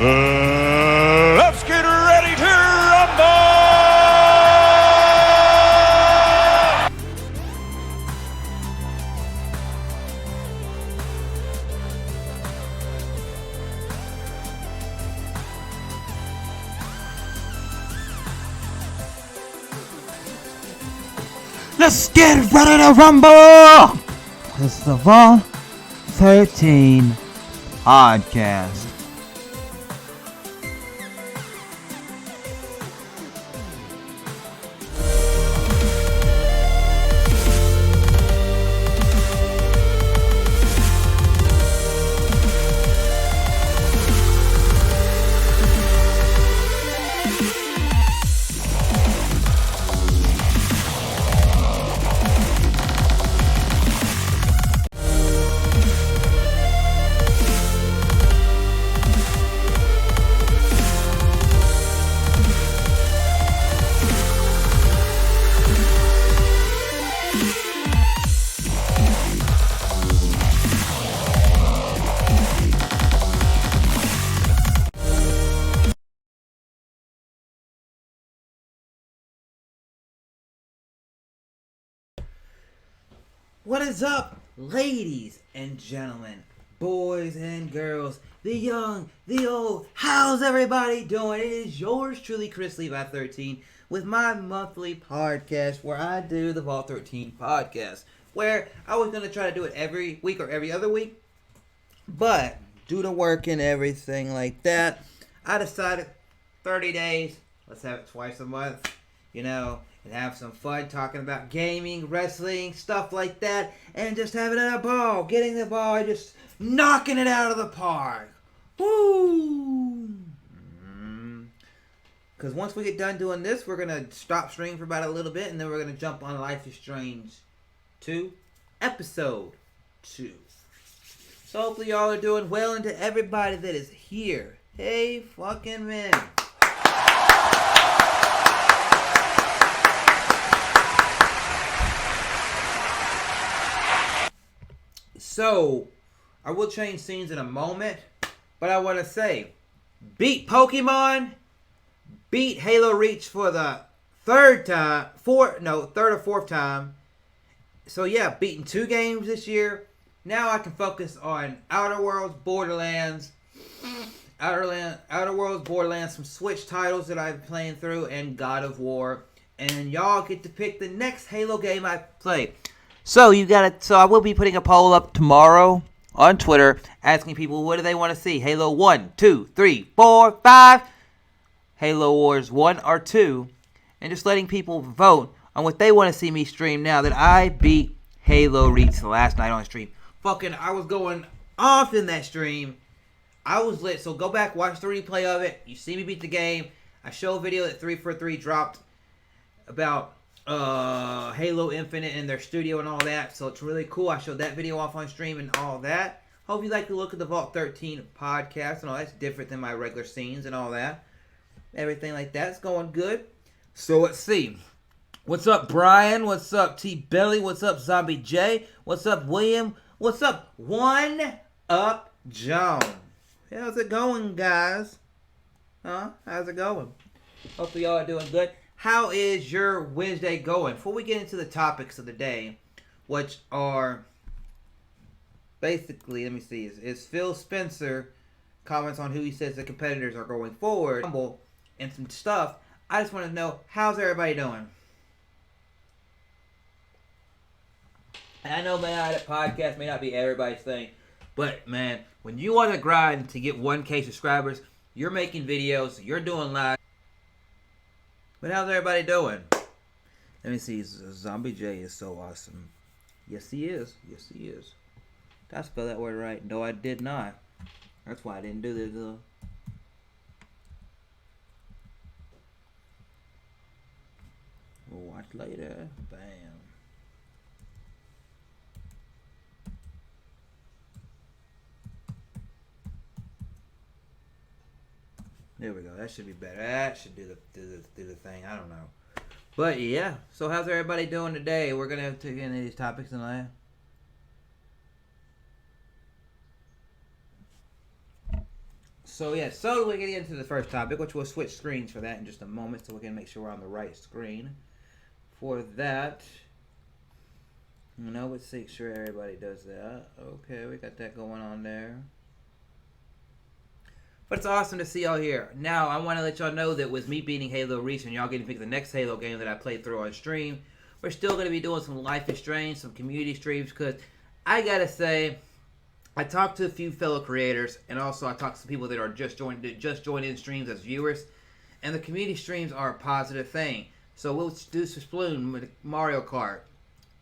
Let's get ready to rumble! Let's get ready to rumble! It's the Chrislevi13 podcast. What is up, ladies and gentlemen, boys and girls, the young, the old, how's everybody doing? It is yours truly, Chrislevi13, with my monthly podcast where I do the Vault 13 podcast, where I was going to try to do it every week or every other week, but due to work and everything like that, I decided 30 days, let's have it twice a month, and have some fun talking about gaming, wrestling, stuff like that, and just having a ball, getting the ball, and just knocking it out of the park. Woo! Because once we get done doing this, we're going to stop streaming for about a little bit, and then we're going to jump on Life is Strange 2, Episode 2. So hopefully y'all are doing well, and to everybody that is here, hey fucking man. So, I will change scenes in a moment, but I want to say, beat Pokemon, beat Halo Reach for the third or fourth time. So yeah, beating 2 games this year. Now I can focus on Outer Worlds, Borderlands, some Switch titles that I've been playing through, and God of War. And y'all get to pick the next Halo game I play. So I will be putting a poll up tomorrow on Twitter asking people what do they want to see. Halo 1, 2, 3, 4, 5. Halo Wars 1 or 2. And just letting people vote on what they want to see me stream now that I beat Halo Reach last night on stream. I was going off in that stream. I was lit. So go back, watch the replay of it. You see me beat the game. I show a video that 343 dropped about Halo Infinite and their studio and all that, so it's really cool. I showed that video off on stream and all that. Hope you like to look at the Vault 13 podcast and all that's different than my regular scenes and all that. Everything like that's going good. So let's see. What's up, Brian? What's up, T Belly? What's up, Zombie J? What's up, William? What's up, One Up Joan? How's it going, guys? How's it going? Hopefully y'all are doing good. How is your Wednesday going? Before we get into the topics of the day, which are basically, let me see, is Phil Spencer comments on who he says the competitors are going forward, and some stuff. I just want to know, how's everybody doing? And I know, man, that podcast may not be everybody's thing, but, man, when you want to grind to get 1K subscribers, you're making videos, you're doing live. But how's everybody doing? Let me see. Zombie J is so awesome. Yes, he is. Yes, he is. Did I spell that word right? No, I did not. That's why I didn't do this. We'll watch later. Bam. There we go. That should be better. That should do the thing. I don't know. But yeah. So how's everybody doing today? We're gonna take into these topics tonight. So yeah, so we're getting into the first topic, which we'll switch screens for that in just a moment, so we can make sure we're on the right screen. For that, let's make sure everybody does that. Okay, we got that going on there. But it's awesome to see y'all here. Now, I want to let y'all know that with me beating Halo Reach and y'all getting to pick the next Halo game that I played through on stream, we're still going to be doing some Life is Strange, some community streams, because I got to say, I talked to a few fellow creators, and also I talked to people that are just joined in streams as viewers, and the community streams are a positive thing. So we'll do Splatoon, Mario Kart,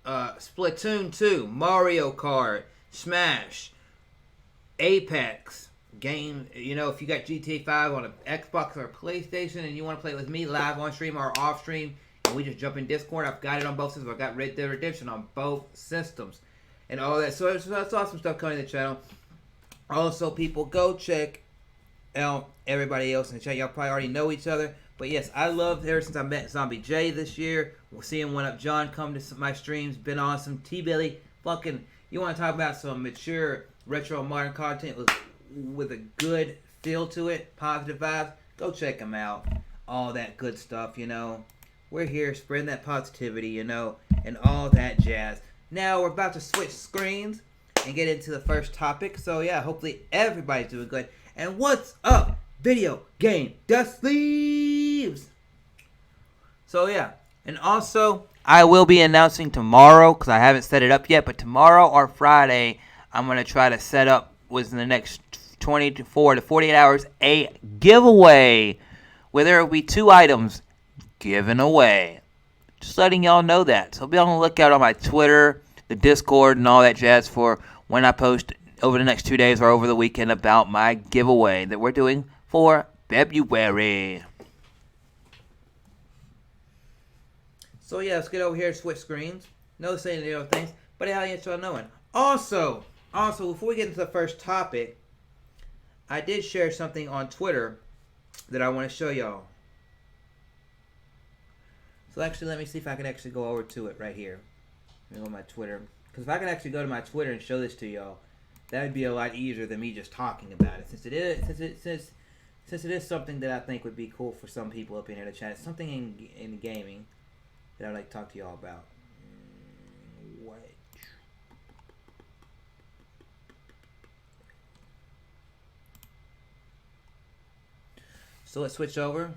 Splatoon 2, Mario Kart, Smash, Apex, game, if you got GTA 5 on an Xbox or a PlayStation and you want to play with me live on stream or off stream, and we just jump in Discord, I've got it on both systems. I've got Red Dead Redemption on both systems and all that. So that's awesome stuff coming to the channel. Also, people, go check out everybody else in the chat. Y'all probably already know each other. But yes, I loved ever since I met Zombie J this year. We're seeing One Up John come to my streams. Been awesome. T-Billy, fucking, you want to talk about some mature retro modern content with a good feel to it, positive vibes, go check them out. All that good stuff, We're here spreading that positivity, and all that jazz. Now we're about to switch screens and get into the first topic. So yeah, hopefully everybody's doing good. And what's up, video game dust sleeves? So yeah, and also I will be announcing tomorrow, because I haven't set it up yet, but tomorrow or Friday, I'm going to try to set up within the next 24 to 48 hours a giveaway where there will be 2 items given away. Just letting y'all know that. So be on the lookout on my Twitter, the Discord, and all that jazz for when I post over the next 2 days or over the weekend about my giveaway that we're doing for February. So yeah, let's get over here and switch screens. No saying the other things, but how you y'all knowing. Also, before we get into the first topic, I did share something on Twitter that I want to show y'all. So actually, let me see if I can actually go over to it right here. Let me go to my Twitter. Because if I can actually go to my Twitter and show this to y'all, that would be a lot easier than me just talking about it. Since it is something that I think would be cool for some people up in here to chat. It's something in gaming that I'd like to talk to y'all about. So let's switch over.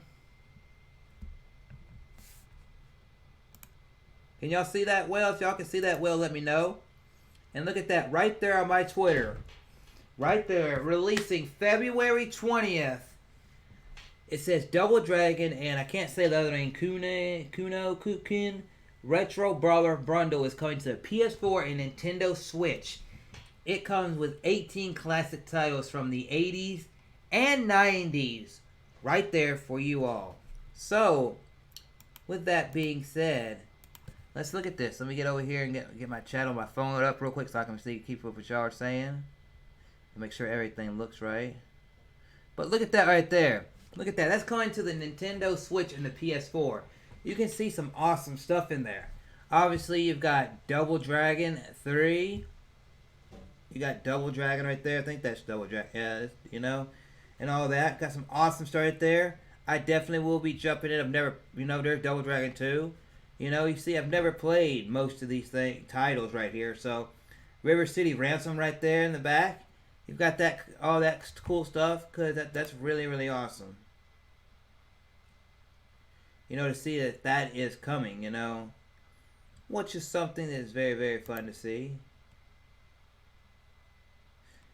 Can y'all see that well? If y'all can see that well, let me know. And look at that right there on my Twitter. Right there, releasing February 20th. It says Double Dragon, and I can't say the other name, Kukin Retro Brawler Bundle is coming to PS4 and Nintendo Switch. It comes with 18 classic titles from the 80s and 90s. Right there for you all. So, with that being said, let's look at this. Let me get over here and get my chat on my phone up real quick so I can keep up what y'all are saying. Make sure everything looks right. But look at that right there. Look at that. That's coming to the Nintendo Switch and the PS4. You can see some awesome stuff in there. Obviously, you've got Double Dragon 3. You got Double Dragon right there. I think that's Double Dragon. Yeah, and all that. Got some awesome stuff right there. I definitely will be jumping in. I've never, there's Double Dragon 2. You see, I've never played most of these titles right here. So, River City Ransom right there in the back. You've got all that cool stuff, because that's really, really awesome. To see that is coming, which is something that is very, very fun to see.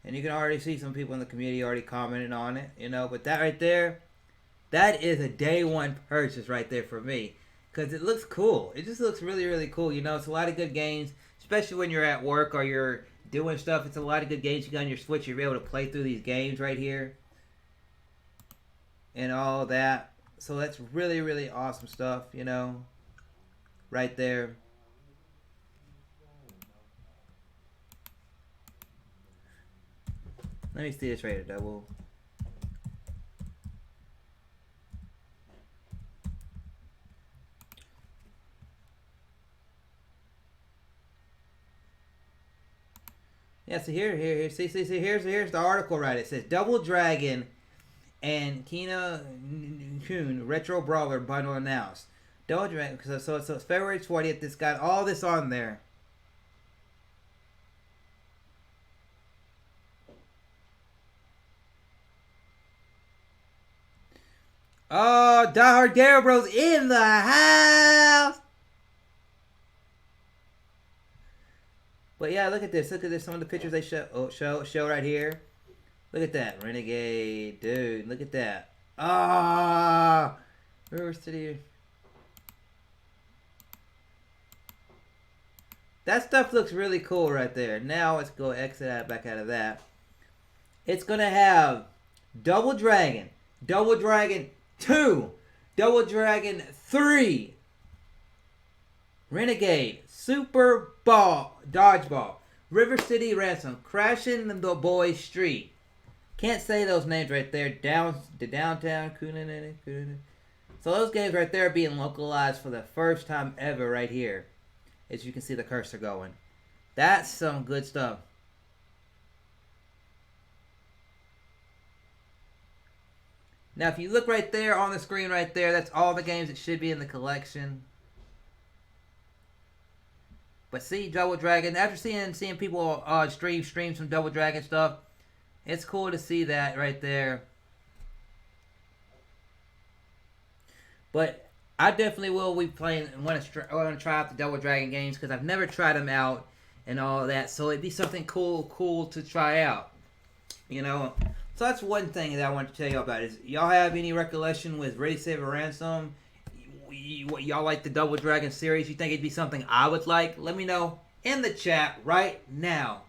And you can already see some people in the community already commenting on it, but that right there, that is a day one purchase right there for me. Because it looks cool. It just looks really, really cool. It's a lot of good games, especially when you're at work or you're doing stuff. It's a lot of good games you got on your Switch. You'll be able to play through these games right here. And all that. So that's really, really awesome stuff, right there. Let me see this right here, double. Yeah, so here, see, here's the article, right? It says Double Dragon and Kina Kun Retro Brawler bundle announced. Don't drink, so it's February 20th. It's got all this on there. Oh, Die Hard Garrow Bros in the house. But yeah, look at this. Look at this. Some of the pictures they show right here. Look at that. Renegade. Dude, look at that. Ah! River City. That stuff looks really cool right there. Now let's go exit back out of that. It's going to have Double Dragon 2, Double Dragon 3, Renegade, Super Ball, Dodgeball, River City Ransom, Crashing the Boys Street. Can't say those names right there. Downtown, So those games right there are being localized for the first time ever right here. As you can see the cursor going. That's some good stuff. Now, if you look right there on the screen right there, that's all the games that should be in the collection. But see, Double Dragon, after seeing people stream some Double Dragon stuff, it's cool to see that right there. But I definitely will be playing. Want to try out the Double Dragon games because I've never tried them out and all of that. So it'd be something cool to try out. You know. So that's one thing that I want to tell you about. Is y'all have any recollection with Ready Save a Ransom? Y'all like the Double Dragon series? You think it'd be something I would like? Let me know in the chat right now.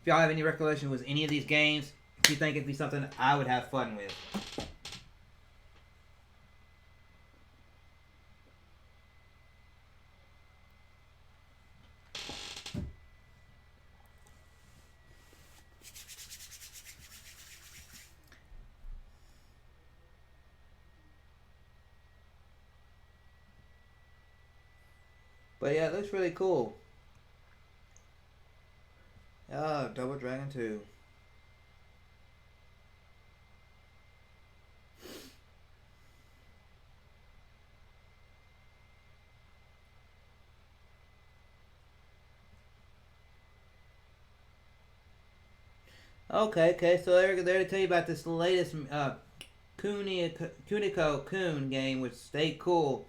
If y'all have any recollection with any of these games, if you think it'd be something I would have fun with. But yeah, it looks really cool. Oh, Double Dragon 2. Okay, so they're there to tell you about this latest Kuniko Kun game, which stayed cool.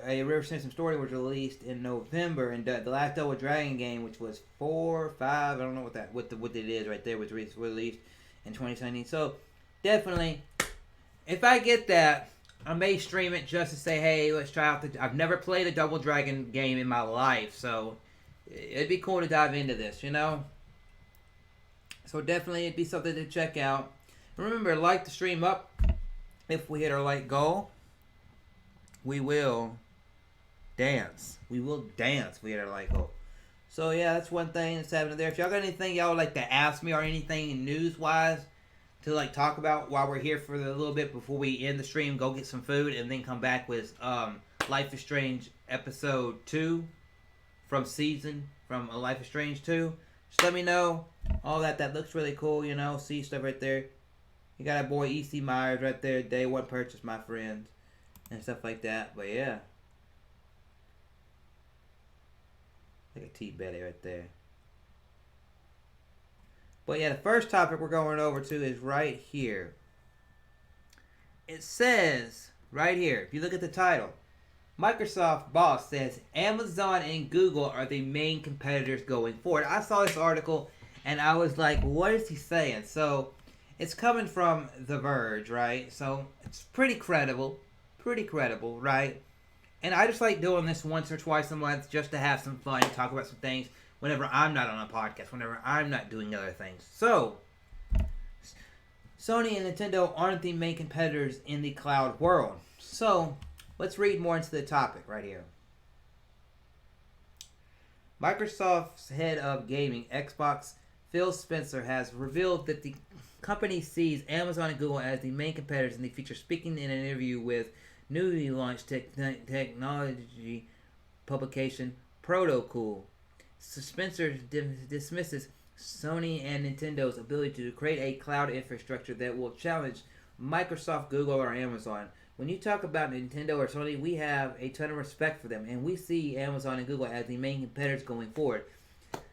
A River City Story was released in November, and the last Double Dragon game, which was 4 or 5, I don't know what it is right there, was released in 2017. So definitely, if I get that, I may stream it just to say, hey, let's try out I've never played a Double Dragon game in my life, so it'd be cool to dive into this, you know. So definitely, it'd be something to check out. Remember, like the stream up. If we hit our like goal, we will dance. We will dance. We hit our like goal. So yeah, that's one thing that's happening there. If y'all got anything y'all would like to ask me or anything news wise to like talk about while we're here for a little bit before we end the stream, go get some food and then come back with Life is Strange episode 2 from Life is Strange 2. Just let me know. All that looks really cool, you know. See stuff right there. You got our boy E.C. Myers right there. Day one purchase, my friends. And stuff like that. But yeah. Like a T-Betty right there. But yeah, the first topic we're going over to is right here. It says right here, if you look at the title, Microsoft boss says Amazon and Google are the main competitors going forward. I saw this article and I was like, what is he saying? So it's coming from The Verge, right? So it's pretty credible, right? And I just like doing this once or twice a month just to have some fun, talk about some things whenever I'm not on a podcast, whenever I'm not doing other things. So Sony and Nintendo aren't the main competitors in the cloud world. So let's read more into the topic right here. Microsoft's head of gaming, Xbox, Phil Spencer, has revealed that the company sees Amazon and Google as the main competitors in the future, speaking in an interview with newly launched technology publication Protocool. Spencer dismisses Sony and Nintendo's ability to create a cloud infrastructure that will challenge Microsoft, Google, or Amazon. When you talk about Nintendo or Sony, we have a ton of respect for them, and we see Amazon and Google as the main competitors going forward,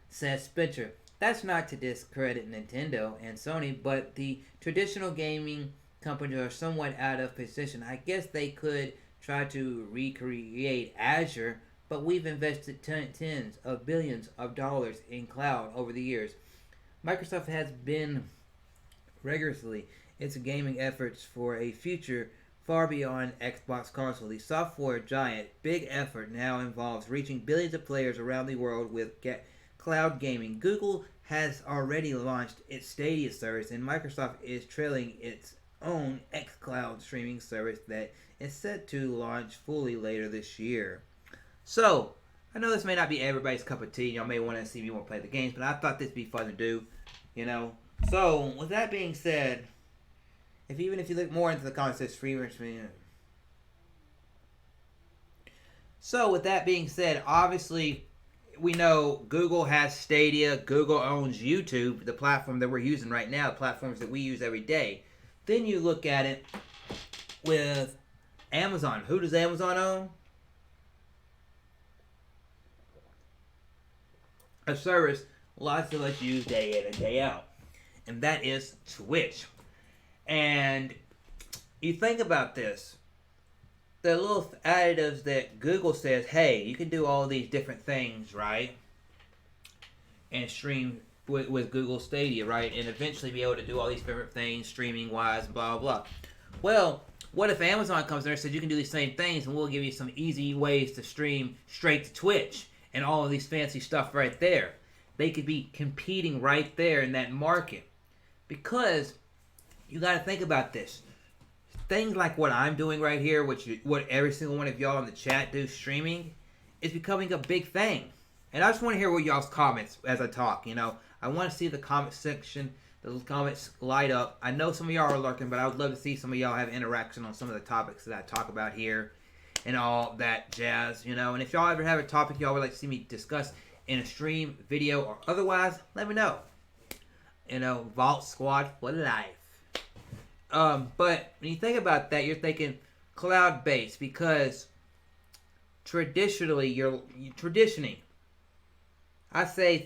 says Spencer. That's not to discredit Nintendo and Sony, but the traditional gaming companies are somewhat out of position. I guess they could try to recreate Azure, but we've invested tens of billions of dollars in cloud over the years. Microsoft has been rigorously its gaming efforts for a future far beyond Xbox console. The software giant big effort now involves reaching billions of players around the world with cloud gaming. Google has already launched its Stadia service, and Microsoft is trailing its own xCloud streaming service that is set to launch fully later this year. So, I know this may not be everybody's cup of tea. Y'all may want to see me play the games, but I thought this would be fun to do, you know. So, with that being said, if you look more into the concept, streamers. So, with that being said, obviously, we know Google has Stadia. Google owns YouTube, the platform that we're using right now, the platforms that we use every day. Then you look at it with Amazon. Who does Amazon own? A service lots of us use day in and day out, and that is Twitch. And you think about this, the little additives that Google says, hey, you can do all these different things, right? And stream with Google Stadia, right? And eventually be able to do all these different things, streaming-wise, blah, blah. Well, what if Amazon comes there and says you can do these same things, and we'll give you some easy ways to stream straight to Twitch and all of these fancy stuff right there. They could be competing right there in that market. Because you got to think about this. Things like what I'm doing right here, what every single one of y'all in the chat do, streaming, is becoming a big thing. And I just want to hear what y'all's comments as I talk, you know. I want to see the comment section, the comments light up. I know some of y'all are lurking, but I would love to see some of y'all have interaction on some of the topics that I talk about here and all that jazz, you know. And if y'all ever have a topic y'all would like to see me discuss in a stream, video, or otherwise, let me know. You know, Vault Squad for life. But when you think about that, you're thinking cloud-based, because traditionally, I say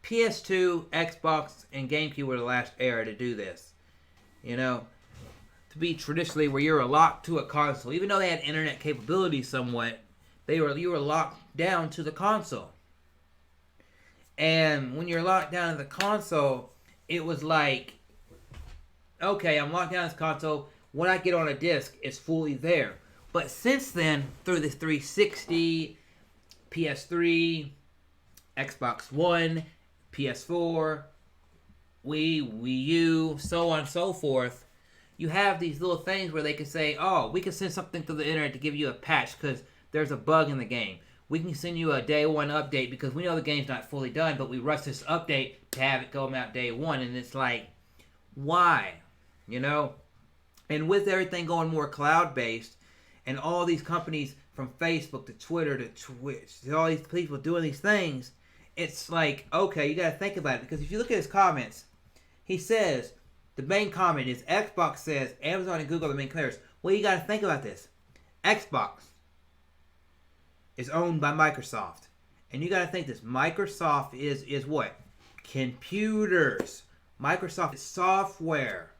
PS2, Xbox, and GameCube were the last era to do this. You know, to be traditionally where you're locked to a console, even though they had internet capability somewhat, you were locked down to the console. And when you're locked down to the console, it was like, okay, I'm locked down to this console. When I get on a disc, it's fully there. But since then, through the 360, PS3, Xbox One, PS4, Wii U, so on and so forth, you have these little things where they can say, oh, we can send something through the internet to give you a patch because there's a bug in the game. We can send you a day one update because we know the game's not fully done, but we rush this update to have it go out day one. And it's like, why? You know? And with everything going more cloud-based, and all these companies from Facebook to Twitter to Twitch, to all these people doing these things, it's like, okay, you got to think about it. Because if you look at his comments, he says, the main comment is, Xbox says Amazon and Google are the main players. Well, you got to think about this. Xbox is owned by Microsoft. And you got to think this. Microsoft is what? Computers. Microsoft is software.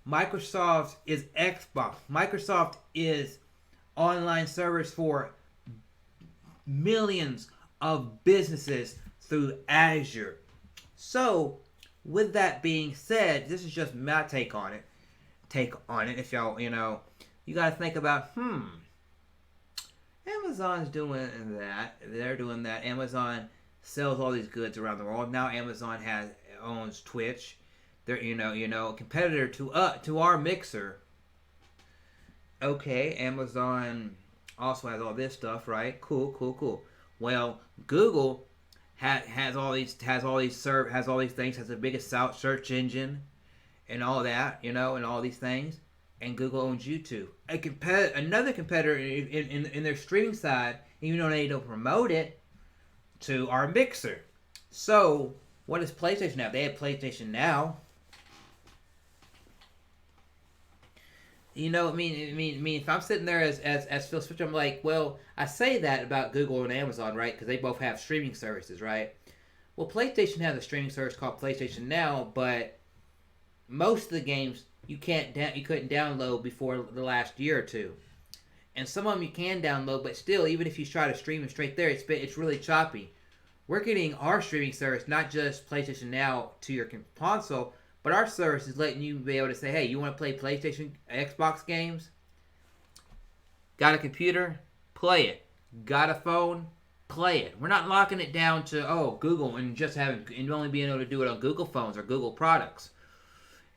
Microsoft is Xbox. Microsoft is online service for millions of businesses through Azure. So, with that being said, this is just my take on it. If y'all, you know, you got to think about, Amazon's doing that. They're doing that. Amazon sells all these goods around the world. Now Amazon owns Twitch. They're, you know, a competitor to our Mixer. Okay, Amazon also has all this stuff, right? Cool. Well, Google has all these things, has the biggest search engine, and all that, you know, and all these things. And Google owns YouTube. Another competitor in their streaming side, even though they don't promote it, to our Mixer. So, what is PlayStation Now? They have PlayStation Now. You know, if I'm sitting there as Phil Switch, I'm like, well, I say that about Google and Amazon, right? Because they both have streaming services, right? Well, PlayStation has a streaming service called PlayStation Now, but most of the games you couldn't download before the last year or two, and some of them you can download, but still, even if you try to stream them straight there, it's really choppy. We're getting our streaming service, not just PlayStation Now to your console, but our service is letting you be able to say, hey, you want to play PlayStation, Xbox games? Got a computer? Play it. Got a phone? Play it. We're not locking it down to, Google and only being able to do it on Google phones or Google products.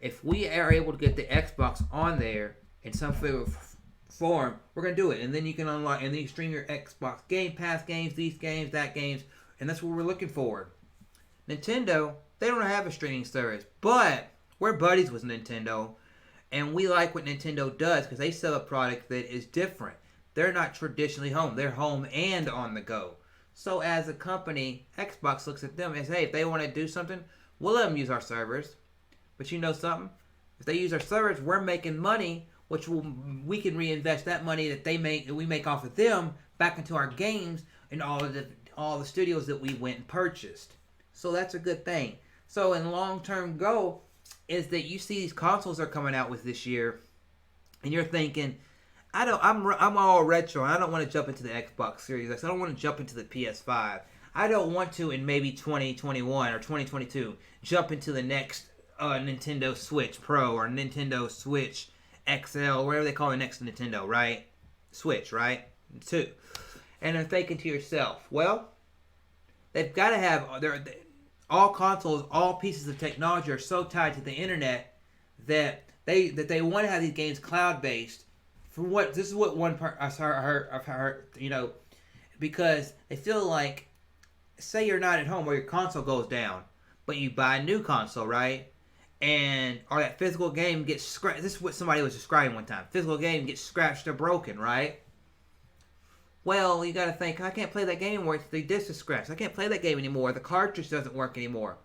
If we are able to get the Xbox on there in some form, we're going to do it. And then you can unlock, and then you stream your Xbox Game Pass games, these games, that games, and that's what we're looking for. Nintendo, they don't have a streaming service, but we're buddies with Nintendo, and we like what Nintendo does because they sell a product that is different. They're not traditionally home. They're home and on the go. So as a company, Xbox looks at them and says, hey, if they want to do something, we'll let them use our servers. But you know something? If they use our servers, we're making money, which we can reinvest that money that we make off of them back into our games and all the studios that we went and purchased. So that's a good thing. So in long-term goal is that you see these consoles are coming out with this year, and you're thinking, I'm all retro. I don't want to jump into the Xbox Series X. I don't want to jump into the PS5. I don't want to in maybe 2021 or 2022 jump into the next Nintendo Switch Pro or Nintendo Switch XL, whatever they call the next Nintendo, right? Switch, right? 2. And they're thinking to yourself, well, they've got to have all consoles, all pieces of technology are so tied to the internet that they want to have these games cloud-based. This is what one part I've heard, because they feel like, say you're not at home or your console goes down, but you buy a new console, right? Or that physical game gets scratched. This is what somebody was describing one time. Physical game gets scratched or broken, right? Well, you got to think, I can't play that game anymore. The disc is scratched. I can't play that game anymore. The cartridge doesn't work anymore.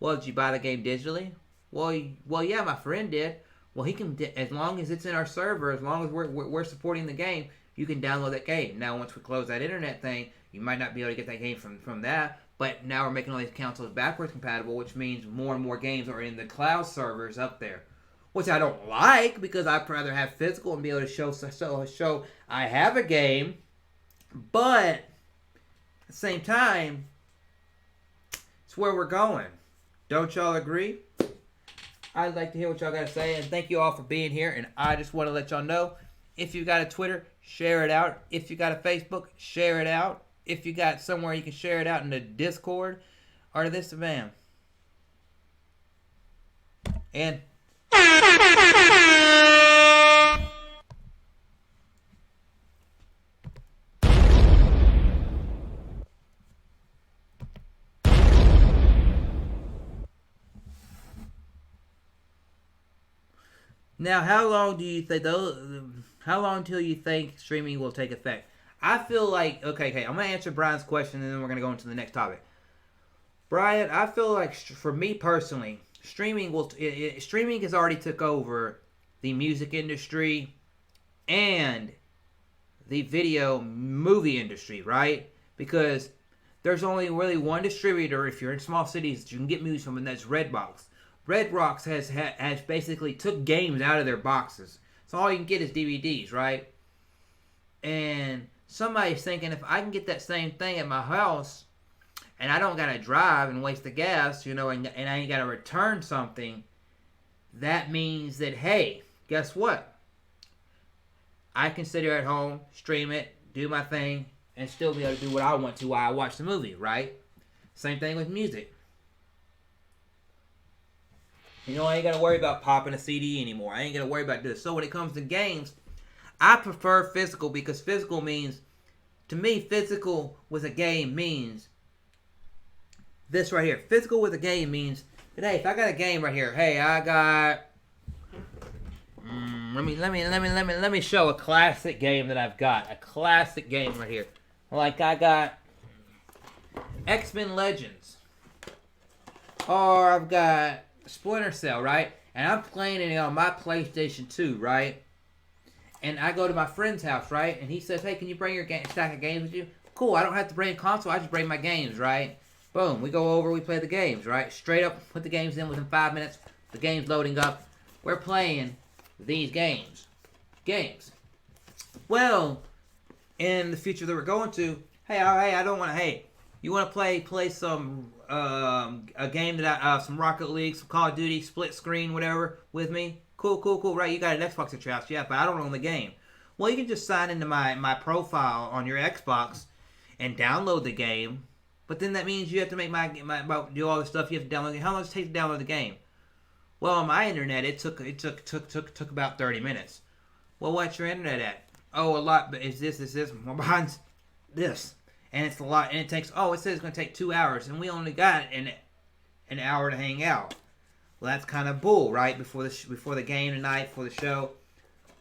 Well, did you buy the game digitally? Well, yeah, my friend did. Well, he can, as long as it's in our server, as long as we're supporting the game, you can download that game. Now, once we close that internet thing, you might not be able to get that game from that. But now we're making all these consoles backwards compatible, which means more and more games are in the cloud servers up there. Which I don't like, because I'd rather have physical and be able to show I have a game. But at the same time, it's where we're going. Don't y'all agree? I'd like to hear what y'all got to say, and thank you all for being here. And I just want to let y'all know, if you got a Twitter, share it out. If you got a Facebook, share it out. If you got somewhere you can share it out in the Discord or this man. And now, how long till you think streaming will take effect? I feel like, okay, I'm going to answer Brian's question, and then we're going to go into the next topic. Brian, I feel like, for me personally, streaming has already took over the music industry and the video movie industry, right? Because there's only really one distributor, if you're in small cities, that you can get movies from, and that's Redbox. Redbox has basically took games out of their boxes. So all you can get is DVDs, right? And somebody's thinking, if I can get that same thing at my house, and I don't gotta drive and waste the gas, and I ain't gotta return something, that means that, hey, guess what? I can sit here at home, stream it, do my thing, and still be able to do what I want to while I watch the movie, right? Same thing with music. I ain't got to worry about popping a CD anymore. I ain't got to worry about this. So when it comes to games, I prefer physical, because physical means, to me, physical with a game means this right here. Physical with a game means that, hey, if I got a game right here, hey, I got, let me show a classic game that I've got. A classic game right here. Like I got X-Men Legends. Or I've got Splinter Cell, right? And I'm playing it on my PlayStation 2, right? And I go to my friend's house, right? And he says, hey, can you bring your stack of games with you? Cool, I don't have to bring a console. I just bring my games, right? Boom, we go over, we play the games, right? Straight up, put the games in within 5 minutes. The game's loading up. We're playing these games. Well, in the future that we're going to, I don't want to, you want to play some, a game that some Rocket League, some Call of Duty, split screen, whatever, with me? Cool, right? You got an Xbox at your house, yeah, but I don't own the game. Well, you can just sign into my profile on your Xbox and download the game. But then that means you have to make do all the stuff you have to download. How long does it take to download the game? Well, on my internet, it took about 30 minutes. Well, what's your internet at? Oh, a lot. But is this? Well, behind this, and it's a lot. And it takes. Oh, it says it's going to take 2 hours, and we only got an hour to hang out. Well, that's kind of bull, right? Before the game tonight, before the show.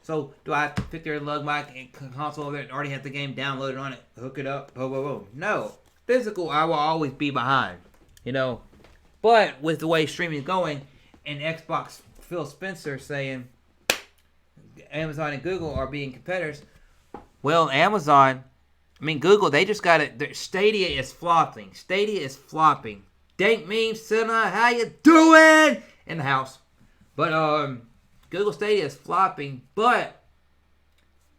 So, do I have to pick their lug mic console over there and already have the game downloaded on it, hook it up, boom? No. Physical, I will always be behind, But with the way streaming is going, and Xbox Phil Spencer saying Amazon and Google are being competitors, well, Google, they just got it. Stadia is flopping. Dank memes, Cinema, how you doing? In the house. But, Google Stadia is flopping, but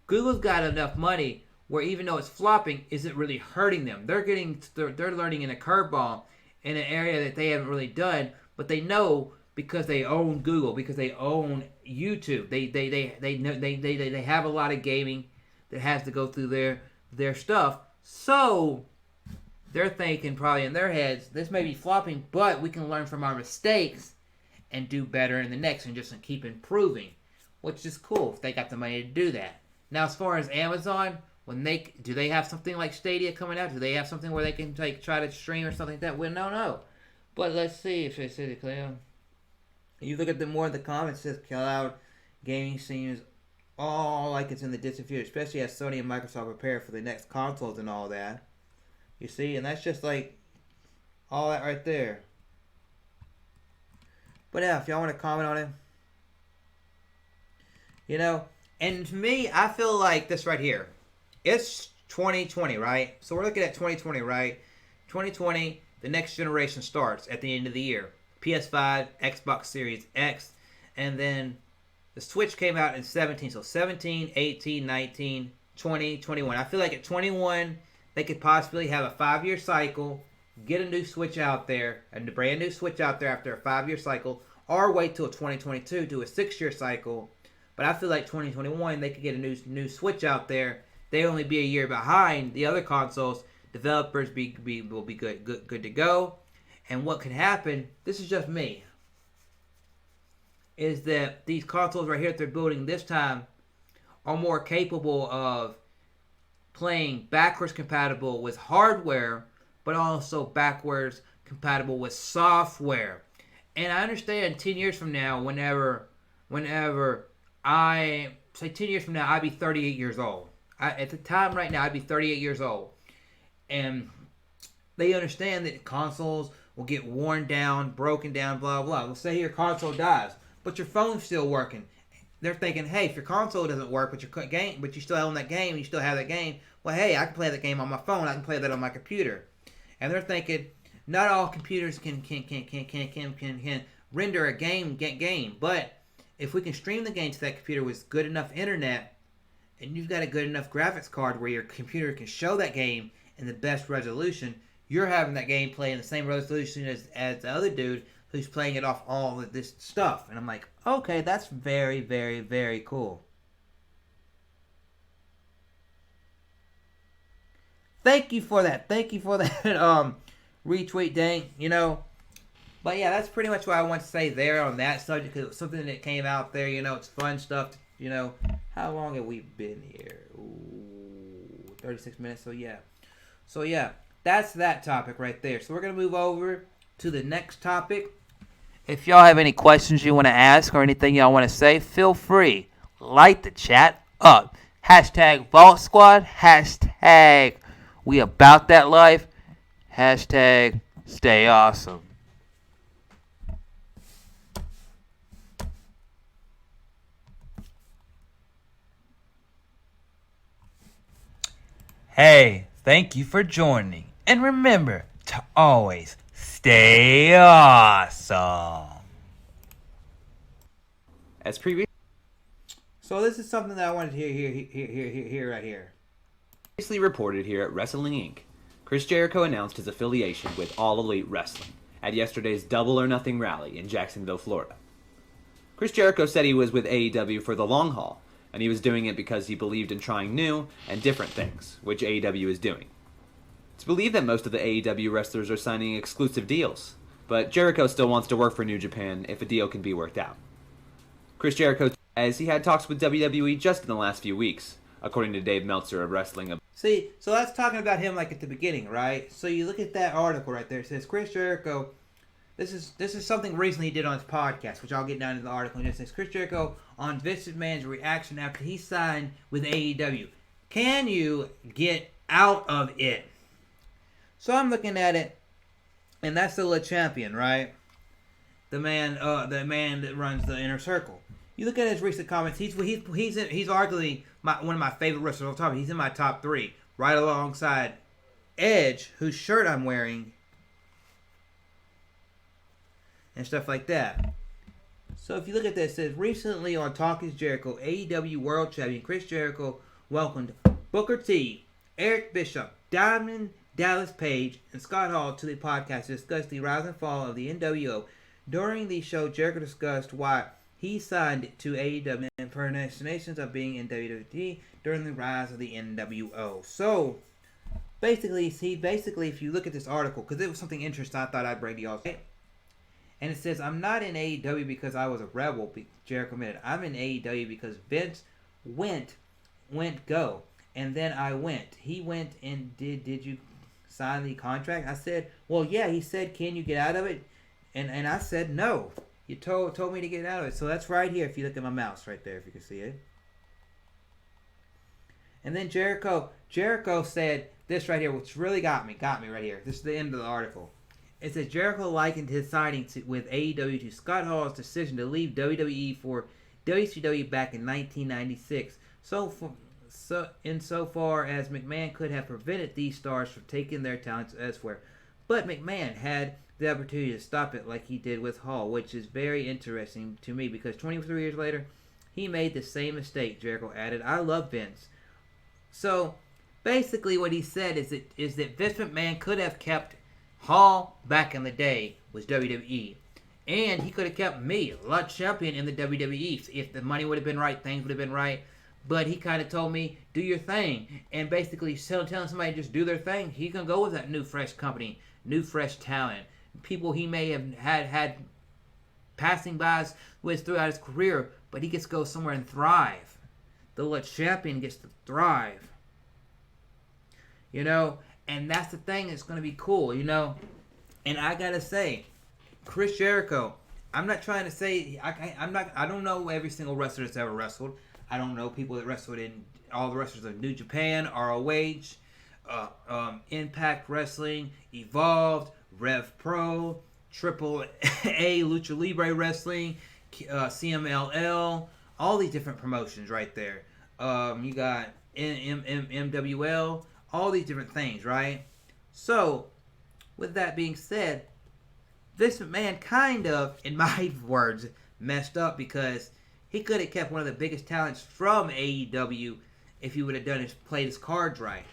Google's got enough money where even though it's flopping, isn't really hurting them. They're learning in a curveball in an area that they haven't really done, but they know because they own Google, because they own YouTube. They have a lot of gaming that has to go through their stuff. So they're thinking probably in their heads, this may be flopping, but we can learn from our mistakes and do better in the next and just keep improving, which is cool if they got the money to do that. Now, as far as Amazon, do they have something like Stadia coming out? Do they have something where they can try to stream or something like that? Well, no. But let's see if they say the cloud. You look at more of the comments, it says cloud gaming seems all like it's in the distant future, especially as Sony and Microsoft prepare for the next consoles and all that. You see, and that's just like all that right there. But yeah, if y'all want to comment on it, and to me, I feel like this right here. It's 2020, right? So we're looking at 2020, right? 2020, the next generation starts at the end of the year. PS5, Xbox Series X, and then the Switch came out in 17. So 17, 18, 19, 20, 21. I feel like at 21, they could possibly have a 5-year cycle, get a new Switch out there, a brand new Switch out there after a 5-year cycle, or wait till 2022, do a 6-year cycle. But I feel like 2021, they could get a new Switch out there. They only be a year behind the other consoles. Developers will be good to go. And what can happen, this is just me, is that these consoles right here that they're building this time are more capable of playing backwards compatible with hardware, but also backwards compatible with software. And I understand 10 years from now, whenever I say 10 years from now, I'd be 38 years old. At the time right now, I'd be 38 years old. And they understand that consoles will get worn down, broken down, blah, blah. Let's say your console dies, but your phone's still working. They're thinking, hey, if your console doesn't work, but you still own that game, you still have that game, well, hey, I can play that game on my phone. I can play that on my computer. And they're thinking, not all computers can render a game, but if we can stream the game to that computer with good enough internet, and you've got a good enough graphics card where your computer can show that game in the best resolution, you're having that game play in the same resolution as the other dude who's playing it off all of this stuff. And I'm like, okay, that's very, very, very cool. Thank you for that. Retweet, dang, But yeah, that's pretty much what I want to say there on that subject, because it was something that came out there, it's fun stuff, How long have we been here? Ooh, 36 minutes, So yeah, that's that topic right there. So we're going to move over to the next topic. If y'all have any questions you want to ask or anything y'all want to say, feel free. Light the chat up. Hashtag Vault Squad. Hashtag We About That Life. Hashtag Stay Awesome. Hey, thank you for joining. And remember to always stay awesome. As previous. So this is something that I wanted to hear right here. Previously reported here at Wrestling Inc., Chris Jericho announced his affiliation with All Elite Wrestling at yesterday's Double or Nothing rally in Jacksonville, Florida. Chris Jericho said he was with AEW for the long haul, and he was doing it because he believed in trying new and different things, which AEW is doing. It's believed that most of the AEW wrestlers are signing exclusive deals, but Jericho still wants to work for New Japan if a deal can be worked out. Chris Jericho, as he had talks with WWE just in the last few weeks, according to Dave Meltzer of Wrestling. See, so that's talking about him like at the beginning, right? So you look at that article right there. It says Chris Jericho. This is something recently he did on his podcast, which I'll get down to the article. And it says Chris Jericho on Vince McMahon's reaction after he signed with AEW. Can you get out of it? So I'm looking at it, and that's the Le Champion, right? The man that runs the Inner Circle. You look at his recent comments. He's arguably one of my favorite wrestlers of all time. He's in my top 3, right alongside Edge, whose shirt I'm wearing, and stuff like that. So if you look at this, it says recently on Talking Jericho, AEW World Champion Chris Jericho welcomed Booker T, Eric Bischoff, Diamond Dallas Page, and Scott Hall to the podcast to discuss the rise and fall of the NWO. During the show, Jericho discussed why he signed to AEW and impersonations of being in WWE during the rise of the NWO. So, basically, if you look at this article, because it was something interesting I thought I'd bring to y'all. And it says, I'm not in AEW because I was a rebel, Jericho admitted. I'm in AEW because Vince went go. And then I went. He went and did you sign the contract? I said, well, yeah. He said, can you get out of it? And I said, no. You told me to get out of it. So that's right here if you look at my mouse right there, if you can see it. And then Jericho said this right here, which really got me right here. This is the end of the article. It says Jericho likened his signing with AEW to Scott Hall's decision to leave WWE for WCW back in 1996. Insofar as McMahon could have prevented these stars from taking their talents elsewhere, but McMahon had the opportunity to stop it like he did with Hall, which is very interesting to me because 23 years later, he made the same mistake, Jericho added. I love Vince. So, basically what he said is that Vince McMahon could have kept Hall back in the day was WWE. And he could have kept me, Le Champion, in the WWE. If the money would have been right, things would have been right. But he kind of told me, do your thing. And basically telling somebody to just do their thing, he's going to go with that new, fresh company, new, fresh talent. People he may have had passing bys with throughout his career, but he gets to go somewhere and thrive. The Le Champion gets to thrive. You know? And that's the thing that's going to be cool, you know? And I got to say, Chris Jericho, I'm not trying to say, I don't know every single wrestler that's ever wrestled. I don't know people that wrestled in all the wrestlers of New Japan, ROH, Impact Wrestling, Evolved, Rev Pro, Triple A, Lucha Libre Wrestling, CMLL, all these different promotions right there. You got MWL, all these different things, right? So, with that being said, Vince McMahon kind of, in my words, messed up because he could have kept one of the biggest talents from AEW if he would have played his cards right.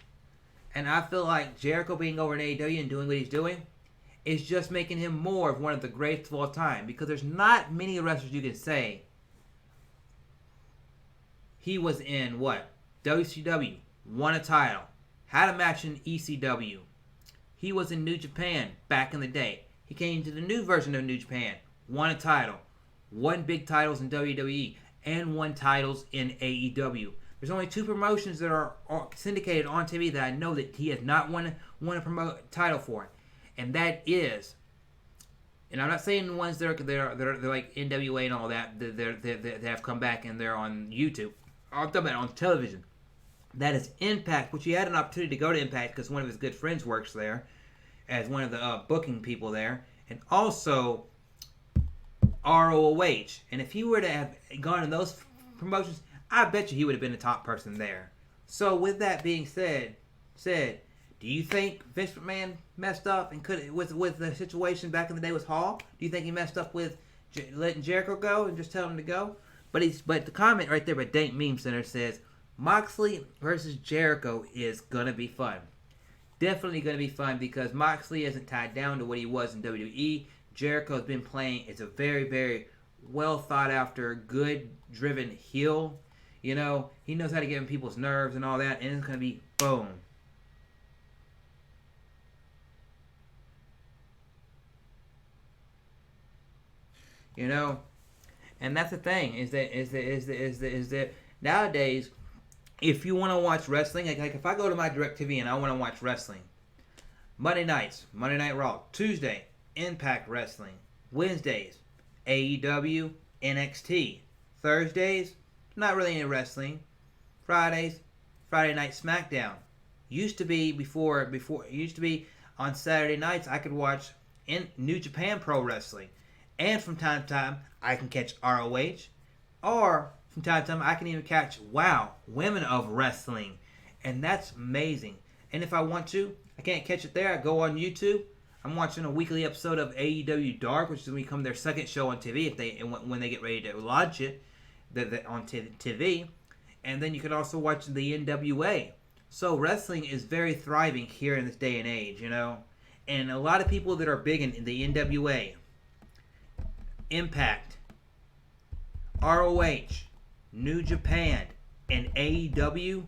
And I feel like Jericho being over in AEW and doing what he's doing is just making him more of one of the greatest of all time. Because there's not many wrestlers you can say he was in what? WCW, won a title, had a match in ECW. He was in New Japan back in the day. He came to the new version of New Japan, won a title, won big titles in WWE, and won titles in AEW. There's only 2 promotions that are syndicated on TV that I know that he has not won a title for. And that is, and I'm not saying the ones that are like NWA and all that that have come back and they're on YouTube. I'm talking about on television. That is Impact, which he had an opportunity to go to Impact because one of his good friends works there as one of the booking people there. And also ROH. And if he were to have gone in those promotions, I bet you he would have been the top person there. So with that being said, said, do you think Vince McMahon messed up and could with the situation back in the day with Hall? Do you think he messed up with letting Jericho go and just telling him to go? But the comment right there by Dank Meme Center says Moxley versus Jericho is gonna be fun. Definitely gonna be fun because Moxley isn't tied down to what he was in WWE. Jericho's been playing. It's a very, very well thought after, good driven heel. You know, he knows how to get in people's nerves and all that, and it's gonna be boom. You know, and that's the thing is that nowadays, if you want to watch wrestling, like if I go to my DirecTV and I want to watch wrestling, Monday nights, Monday Night Raw, Tuesday, Impact Wrestling, Wednesdays, AEW, NXT, Thursdays, not really any wrestling, Fridays, Friday Night SmackDown. Used to be on Saturday nights I could watch in New Japan Pro Wrestling. And from time to time, I can catch ROH. Or, from time to time, I can even catch WOW, Women of Wrestling. And that's amazing. And if I want to, I can't catch it there. I go on YouTube. I'm watching a weekly episode of AEW Dark, which is when become their second show on TV when they get ready to launch it on TV. And then you can also watch the NWA. So wrestling is very thriving here in this day and age, you know. And a lot of people that are big in the NWA, Impact, ROH, New Japan, and AEW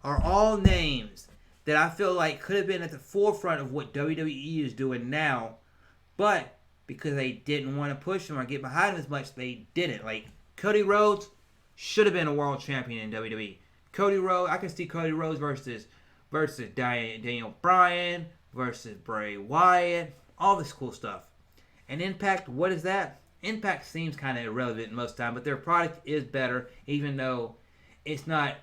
are all names that I feel like could have been at the forefront of what WWE is doing now, but because they didn't want to push them or get behind them as much, they didn't. Like Cody Rhodes should have been a world champion in WWE. Cody Rhodes, I can see Cody Rhodes versus Daniel Bryan versus Bray Wyatt, all this cool stuff. And Impact, what is that? Impact seems kind of irrelevant most of the time, but their product is better, even though it's not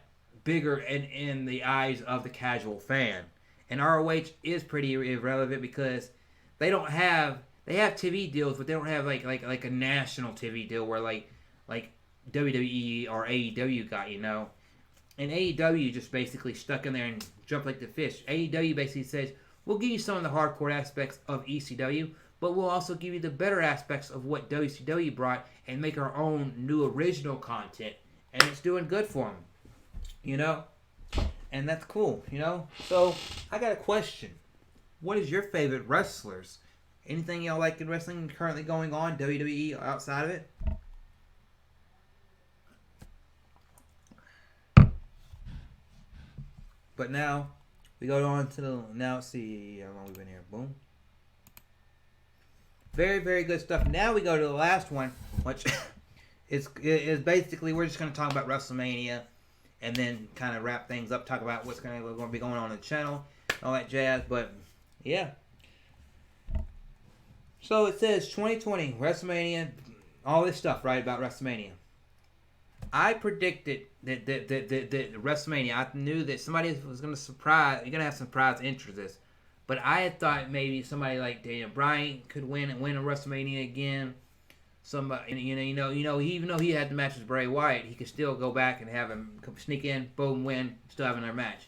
bigger in the eyes of the casual fan. And ROH is pretty irrelevant because they have TV deals, but they don't have like a national TV deal where like WWE or AEW got, you know. And AEW just basically stuck in there and jumped like the fish. AEW basically says, we'll give you some of the hardcore aspects of ECW, but we'll also give you the better aspects of what WCW brought and make our own new original content. And it's doing good for them, you know? And that's cool, you know? So, I got a question. What is your favorite wrestlers? Anything y'all like in wrestling currently going on, WWE or outside of it? But now, we go on to let's see how long we've been here. Boom. Very, very good stuff. Now we go to the last one, which is basically, we're just going to talk about Wrestlemania and then kind of wrap things up, talk about what's going to be going on the channel, all that jazz. But, yeah. So it says 2020, Wrestlemania, all this stuff, right, about Wrestlemania. I predicted that WrestleMania, I knew that somebody was going to you're going to have surprise entrances. But I had thought maybe somebody like Daniel Bryan could win a WrestleMania again. Somebody, even though he had the match with Bray Wyatt, he could still go back and have him sneak in, boom, win, still have another match.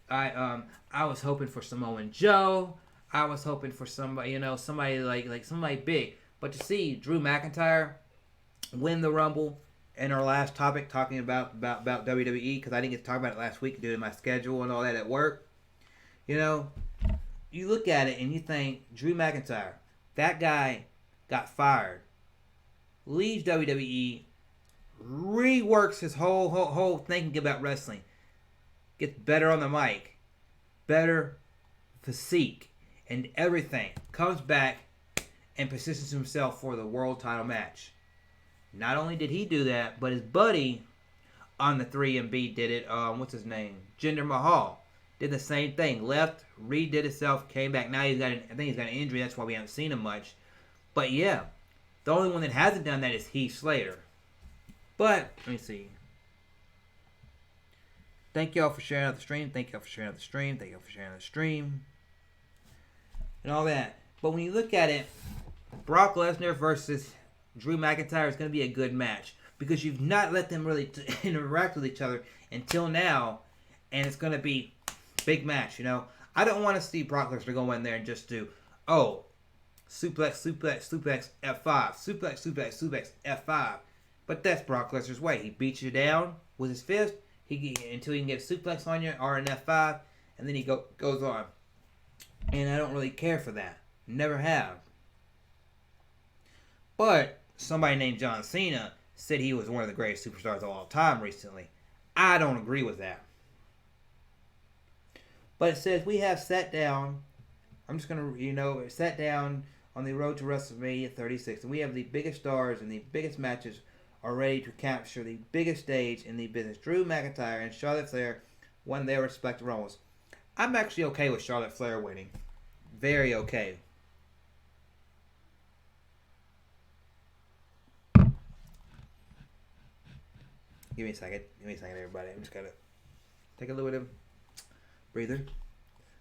I was hoping for Samoan Joe. I was hoping for somebody, somebody like somebody big. But to see Drew McIntyre win the Rumble. And our last topic, talking about WWE, because I didn't get to talk about it last week due to my schedule and all that at work. You look at it and you think, Drew McIntyre, that guy got fired, leaves WWE, reworks his whole thinking about wrestling, gets better on the mic, better physique, and everything, comes back and positions himself for the world title match. Not only did he do that, but his buddy on the 3MB did it. What's his name? Jinder Mahal did the same thing. Left, redid himself, came back. Now I think he's got an injury. That's why we haven't seen him much. But yeah, the only one that hasn't done that is Heath Slater. But let me see. Thank y'all for sharing out the stream. Thank y'all for sharing out the stream. Thank y'all for sharing out the stream. And all that. But when you look at it, Brock Lesnar versus Drew McIntyre is going to be a good match because you've not let them really interact with each other until now, and it's going to be big match, you know. I don't want to see Brock Lesnar go in there and just do, suplex, F5, suplex, F5. But that's Brock Lesnar's way. He beats you down with his fist until he can get a suplex on you or an F5, and then he goes on. And I don't really care for that. Never have. But somebody named John Cena said he was one of the greatest superstars of all time recently. I don't agree with that. But it says we have sat down. I'm just going to, sat down on the road to WrestleMania 36. And we have the biggest stars and the biggest matches are ready to capture the biggest stage in the business. Drew McIntyre and Charlotte Flair won their respective Rumbles. I'm actually okay with Charlotte Flair winning. Very okay. Give me a second, everybody. I'm just going to take a little bit of breather.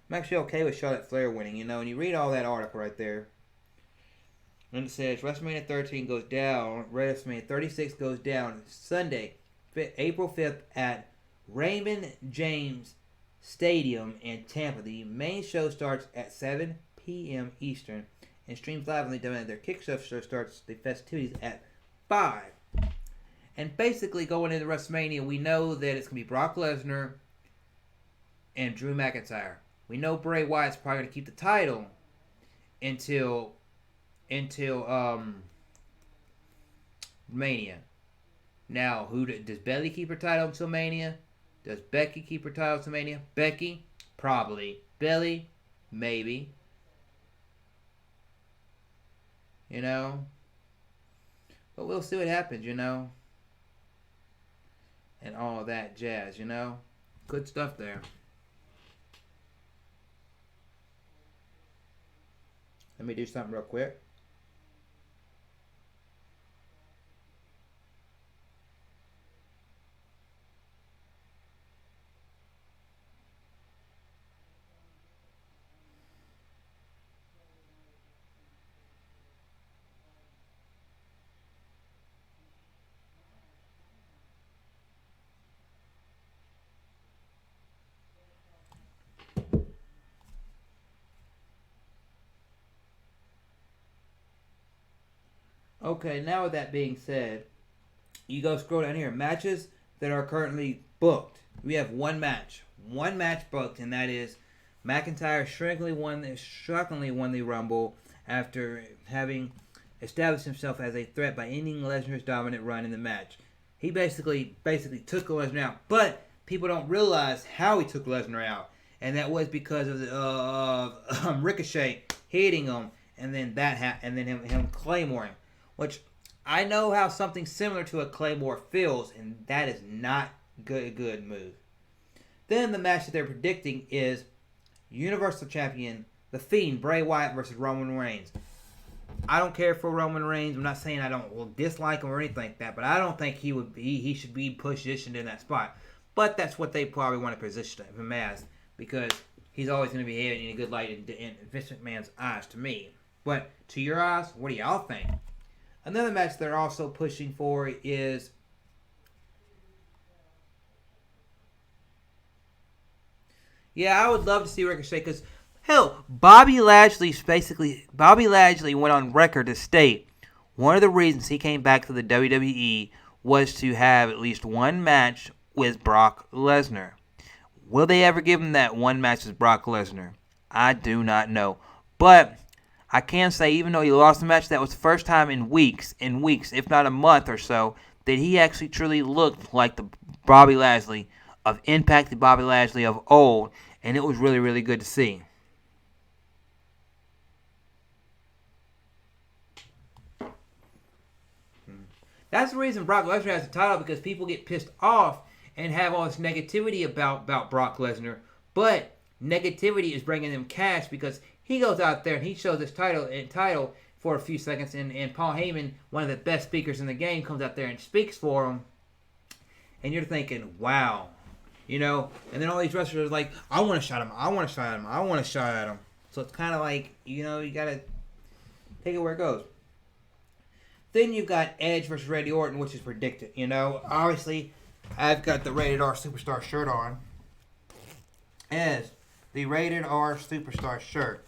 I'm actually okay with Charlotte Flair winning, and you read all that article right there. And it says WrestleMania 13 goes down, WrestleMania 36 goes down Sunday, April 5th at Raymond James Stadium in Tampa. The main show starts at 7 p.m. Eastern and streams live on the internet. Their kickoff show starts the festivities at 5. And basically going into WrestleMania, we know that it's going to be Brock Lesnar and Drew McIntyre. We know Bray Wyatt's probably going to keep the title until Mania. Now, does Bayley keep her title until Mania? Does Becky keep her title until Mania? Becky, probably. Bayley, maybe. But we'll see what happens, and all that jazz, Good stuff there. Let me do something real quick. Okay, now with that being said, you go scroll down here. Matches that are currently booked. We have one match booked, and that is McIntyre shockingly won the Rumble after having established himself as a threat by ending Lesnar's dominant run in the match. He basically took Lesnar out, but people don't realize how he took Lesnar out, and that was because of Ricochet hitting him, and then him Claymoring. Which I know how something similar to a Claymore feels, and that is not a good move. Then the match that they're predicting is Universal Champion, The Fiend, Bray Wyatt versus Roman Reigns. I don't care for Roman Reigns. I'm not saying I don't dislike him or anything like that, but I don't think he should be positioned in that spot. But that's what they probably want to position him as, because he's always going to be in a good light in Vince McMahon's eyes to me. But to your eyes, what do y'all think? Another match they're also pushing for is I would love to see Ricochet, because hell, Bobby Lashley went on record to state one of the reasons he came back to the WWE was to have at least one match with Brock Lesnar. Will they ever give him that one match with Brock Lesnar? I do not know. But I can say, even though he lost the match, that was the first time in weeks, if not a month or so, that he actually truly looked like the Bobby Lashley of Impact, the Bobby Lashley of old, and it was really, really good to see. That's the reason Brock Lesnar has the title, because people get pissed off and have all this negativity about Brock Lesnar, but negativity is bringing them cash, because he goes out there and he shows his title for a few seconds, and Paul Heyman, one of the best speakers in the game, comes out there and speaks for him, and you're thinking, wow, and then all these wrestlers are like, I want to shot at him. So it's kind of like, you gotta take it where it goes. Then you've got Edge versus Randy Orton, which is predicted. Obviously, I've got the Rated R Superstar shirt on. is the Rated R Superstar shirt.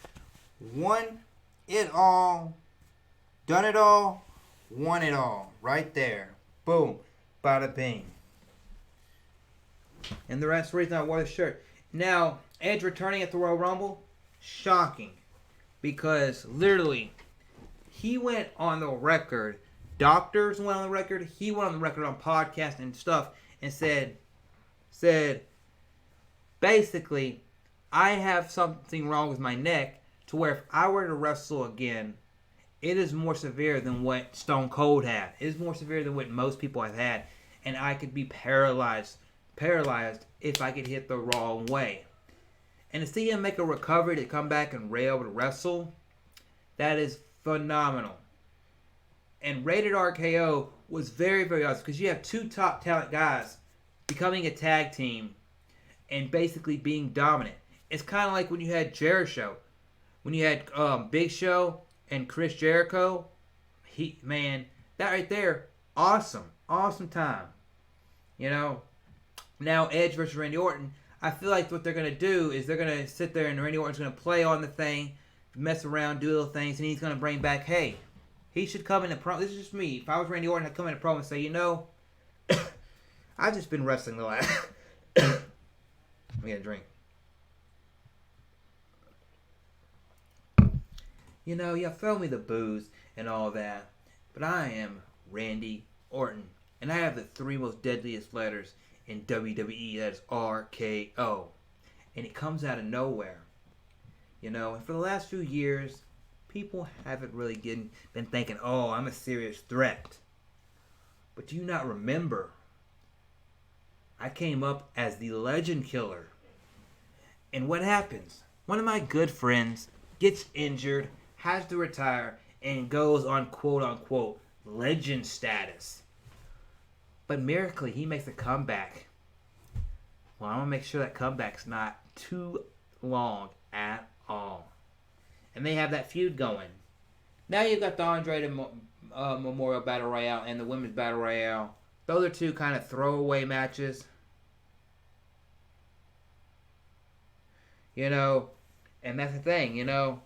Won it all, done it all, won it all. Right there. Boom. Bada bing. And that's the reason I wore the shirt. Now, Edge returning at the Royal Rumble, shocking. Because literally, he went on the record. Doctors went on the record. He went on the record on podcasts and stuff and said, basically, I have something wrong with my neck to where if I were to wrestle again, it is more severe than what Stone Cold had. It is more severe than what most people have had. And I could be paralyzed if I get hit the wrong way. And to see him make a recovery to come back and be able to wrestle, that is phenomenal. And Rated RKO was very, very awesome because you have two top talent guys becoming a tag team and basically being dominant. It's kind of like when you had Jericho. When you had Big Show and Chris Jericho, that right there, awesome time. You know, now Edge versus Randy Orton, I feel like what they're going to do is they're going to sit there and Randy Orton's going to play on the thing, mess around, do little things, and he's going to bring back, hey, he should come in the promo. This is just me. If I was Randy Orton, I'd come in the promo and say, you know, I've just been wrestling the last... Let me get a drink. You know, yeah, throw me the booze and all that, but I am Randy Orton, and I have the three most deadliest letters in WWE, that is RKO, and it comes out of nowhere, you know, and for the last few years, people haven't really been thinking, oh, I'm a serious threat, but do you not remember, I came up as the Legend Killer, and what happens? One of my good friends gets injured, has to retire, and goes on quote-unquote legend status. But miraculously, he makes a comeback. Well, I'm going to make sure that comeback's not too long at all. And they have that feud going. Now you've got the Andre Memorial Battle Royale and the Women's Battle Royale. Those are two kind of throwaway matches. You know, and that's the thing, you know,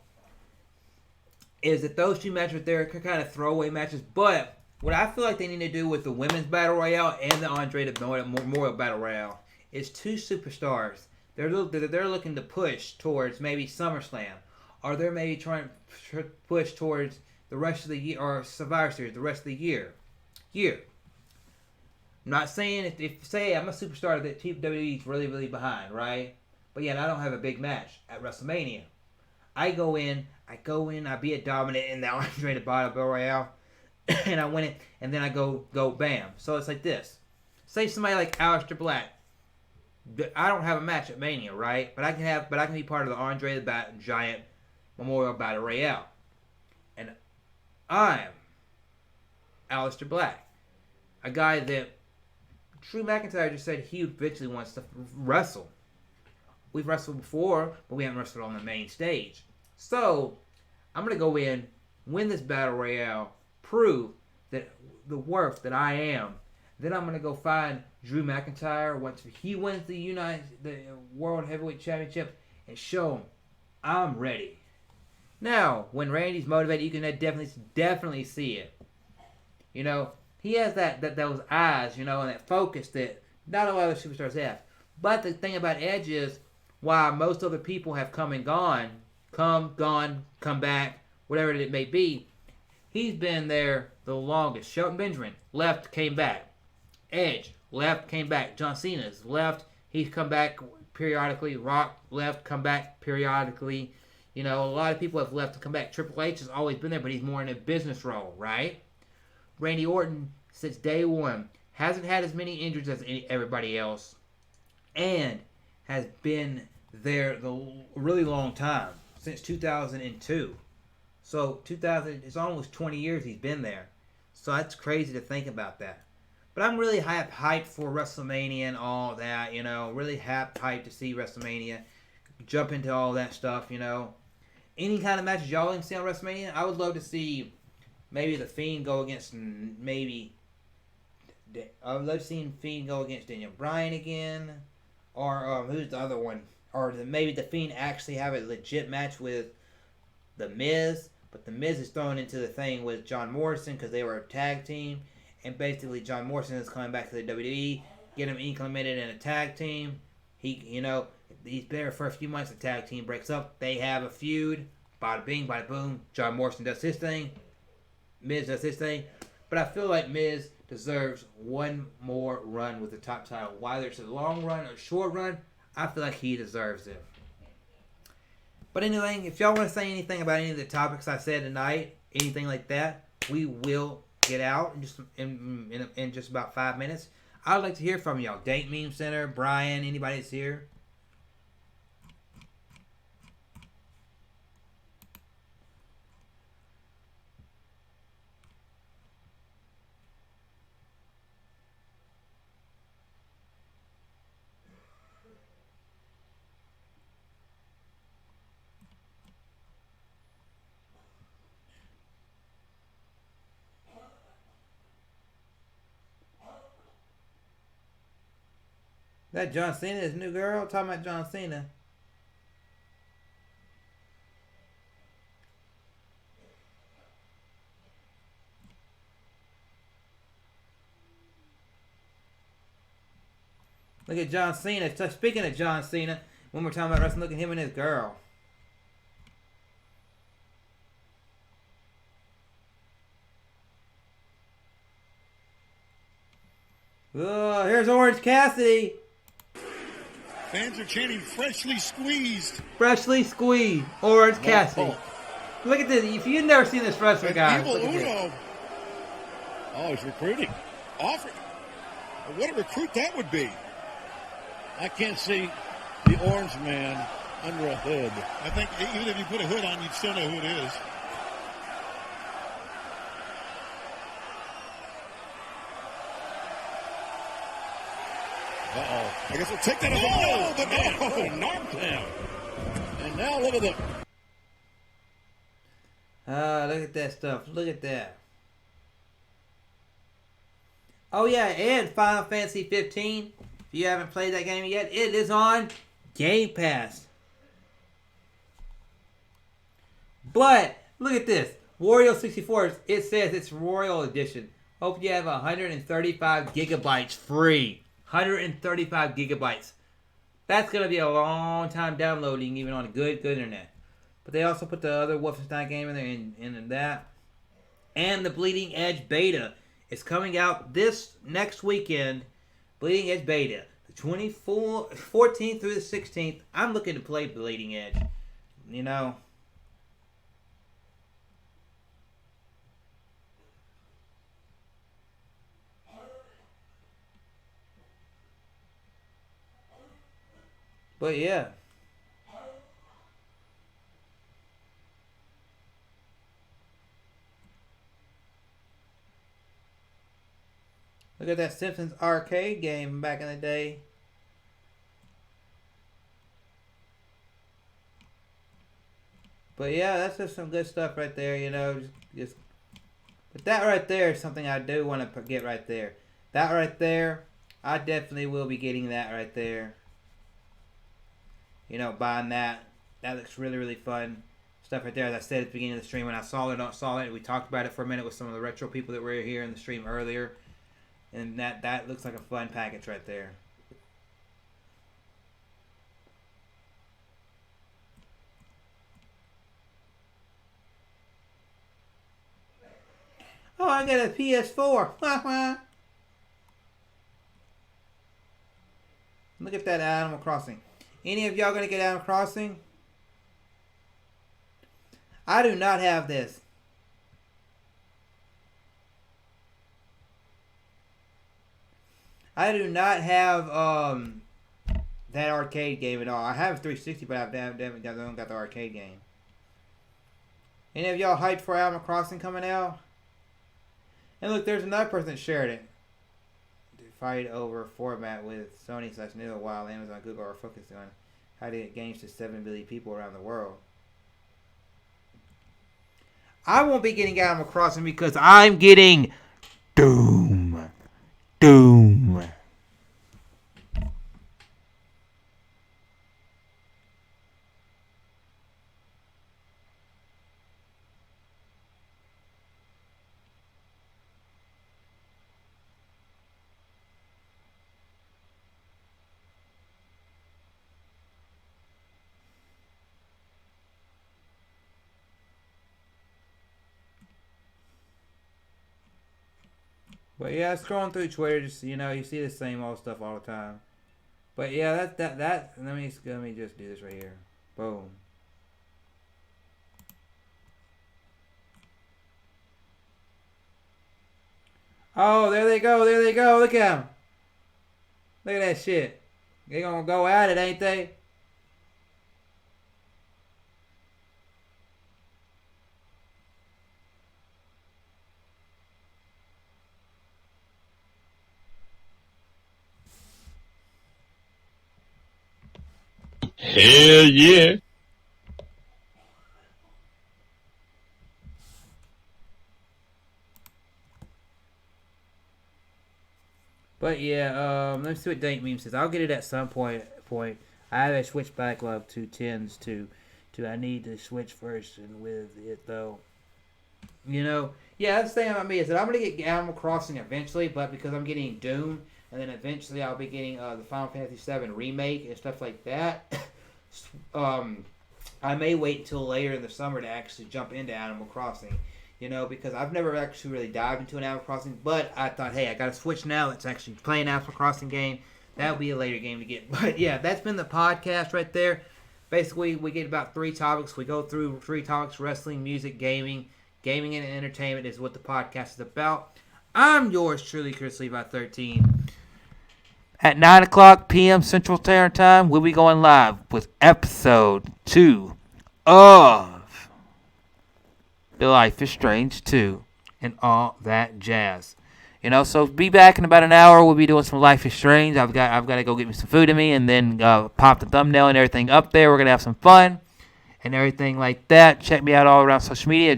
is that those two matches there are kind of throwaway matches. But what I feel like they need to do with the Women's Battle Royale and the Andre Memorial Battle Royale is two superstars. They're looking to push towards maybe SummerSlam, or they're maybe trying to push towards the rest of the year, or Survivor Series the rest of the year. I'm not saying if say I'm a superstar that WWE's really, really behind, right? But yet I don't have a big match at WrestleMania. I go in, I be a dominant in the Andre the Battle Royale, and I win it, and then I go bam. So it's like this. Say somebody like Aleister Black. I don't have a match at Mania, right? But I can be part of the Andre the Giant Memorial Battle Royale. And I'm Aleister Black. A guy that Drew McIntyre just said he eventually wants to wrestle. We've wrestled before, but we haven't wrestled on the main stage. So, I'm going to go in, win this Battle Royale, prove that the worth that I am. Then I'm going to go find Drew McIntyre once he wins the World Heavyweight Championship and show him I'm ready. Now, when Randy's motivated, you can definitely see it. You know, he has those eyes, you know, and that focus that not a lot of superstars have. But the thing about Edge is, while most other people have come and gone, come back, whatever it may be, he's been there the longest. Shelton Benjamin left, came back. Edge left, came back. John Cena's left, he's come back periodically. Rock left, come back periodically. You know, a lot of people have left to come back. Triple H has always been there, but he's more in a business role, right? Randy Orton, since day one, hasn't had as many injuries as everybody else, and has been there the really long time, since 2002. So it's almost 20 years he's been there. So that's crazy to think about that. But I'm really hyped for WrestleMania and all that, you know. Really hyped to see WrestleMania. Jump into all that stuff, you know. Any kind of matches y'all can see on WrestleMania, I would love to see maybe The Fiend go against I would love to see Fiend go against Daniel Bryan again. Or who's the other one? or maybe the Fiend actually have a legit match with the Miz, but the Miz is thrown into the thing with John Morrison because they were a tag team, and basically John Morrison is coming back to the WWE, get him implemented in a tag team. He's there for a few months. The tag team breaks up. They have a feud. Bada bing, bada boom. John Morrison does his thing. Miz does his thing. But I feel like Miz deserves one more run with the top title. Whether it's a long run or a short run, I feel like he deserves it. But anyway, if y'all want to say anything about any of the topics I said tonight, anything like that, we will get out in just about 5 minutes. I'd like to hear from y'all. Date Meme Center, Brian, anybody that's here. That John Cena, his new girl? Talking about John Cena. Look at John Cena. Speaking of John Cena, when we're talking about wrestling, look at him and his girl. Oh, here's Orange Cassidy. Fans are chanting freshly squeezed. Freshly squeezed. Orange Cassidy. Look at this. If you've never seen this wrestler, guys. Evil Uno. Oh, he's recruiting. What a recruit that would be. I can't see the orange man under a hood. I think even if you put a hood on, you'd still know who it is. Uh-oh. I guess we'll take that as a knocked him. And now look at the... Look at that stuff. Look at that. Oh, yeah, and Final Fantasy 15. If you haven't played that game yet, it is on Game Pass. But, look at this. Wario 64, it says it's Royal Edition. Hope you have 135 gigabytes free. 135 gigabytes. That's going to be a long time downloading, even on a good internet. But they also put the other Wolfenstein game in there, in that. And the Bleeding Edge beta is coming out this next weekend. Bleeding Edge beta. The 14th through the 16th. I'm looking to play Bleeding Edge. You know. But yeah. Look at that Simpsons arcade game back in the day. But yeah, that's just some good stuff right there, you know. But that right there is something I do want to get right there. That right there, I definitely will be getting that right there. You know, buying that. That looks really, really fun. Stuff right there, as I said at the beginning of the stream, when I saw it, we talked about it for a minute with some of the retro people that were here in the stream earlier. And that looks like a fun package right there. Oh, I got a PS4. Look at that Animal Crossing. Any of y'all gonna get Animal Crossing? I do not have this. I do not have that arcade game at all. I have a 360, but I haven't got the arcade game. Any of y'all hyped for Animal Crossing coming out? And look, there's another person that shared it. To fight over format with Sony/Nintendo while Amazon, Google are focused on how to get games to 7 billion people around the world. I won't be getting Animal Crossing because I'm getting Doom. But yeah, scrolling through Twitter, just you see the same old stuff all the time. But yeah, that. Let me just do this right here. Boom. Oh, there they go. There they go. Look at them. Look at that shit. They gonna go at it, ain't they? Hell yeah. But yeah, let me see what Dank Meme says. I'll get it at some point. I have a switch back love to tens to I need to switch first and with it though. Yeah, that's the thing about me is that I'm gonna get Animal Crossing eventually, but because I'm getting Doom, and then eventually I'll be getting the Final Fantasy VII remake and stuff like that. I may wait until later in the summer to actually jump into Animal Crossing. Because I've never actually really dived into an Animal Crossing, but I thought, hey, I got a Switch now that's actually playing Animal Crossing game. That'll be a later game to get. But yeah, that's been the podcast right there. Basically, we get about 3 topics. We go through 3 topics: wrestling, music, gaming. Gaming and entertainment is what the podcast is about. I'm yours truly, Chrislevi13. At 9 o'clock p.m. Central Standard Time, we'll be going live with episode 2 of The Life is Strange 2 and all that jazz. So be back in about an hour. We'll be doing some Life is Strange. I've got to go get me some food in me and then pop the thumbnail and everything up there. We're going to have some fun and everything like that. Check me out all around social media.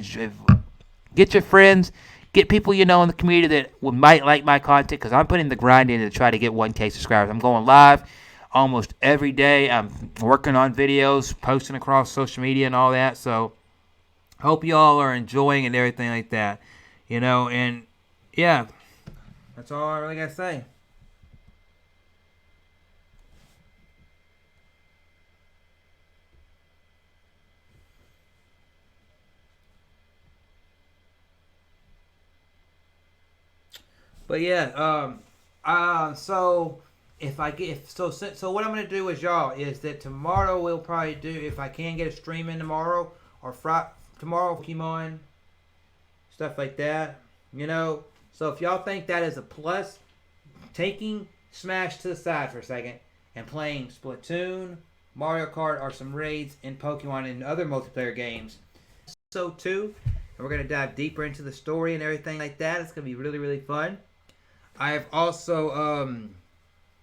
Get your friends. Get people in the community that might like my content because I'm putting the grind in to try to get 1K subscribers. I'm going live almost every day. I'm working on videos, posting across social media and all that. So hope you all are enjoying and everything like that. And yeah, that's all I really got to say. But yeah, so so what I'm gonna do with y'all is that tomorrow we'll probably do, if I can get a stream in tomorrow or tomorrow Pokemon stuff like that, So if y'all think that is a plus, taking Smash to the side for a second and playing Splatoon, Mario Kart, or some raids in Pokemon and other multiplayer games. So too, and we're gonna dive deeper into the story and everything like that. It's gonna be really, really fun. I have also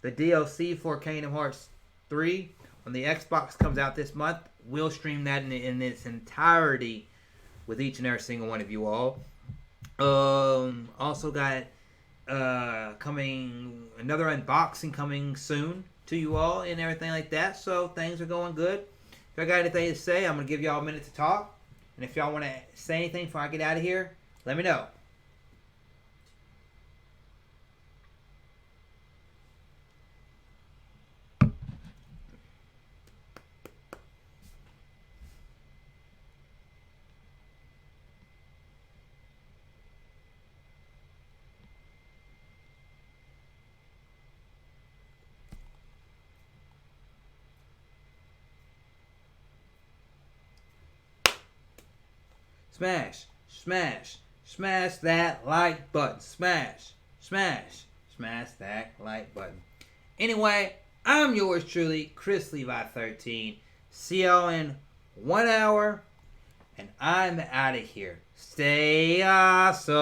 the DLC for Kingdom Hearts 3 when the Xbox comes out this month. We'll stream that in its entirety with each and every single one of you all. Also got coming another unboxing coming soon to you all and everything like that. So things are going good. If I got anything to say, I'm gonna give y'all a minute to talk. And if y'all want to say anything before I get out of here, let me know. Smash, smash, smash that like button. Smash, smash, smash that like button. Anyway, I'm yours truly, Chrislevi13. See y'all in 1 hour, and I'm out of here. Stay awesome.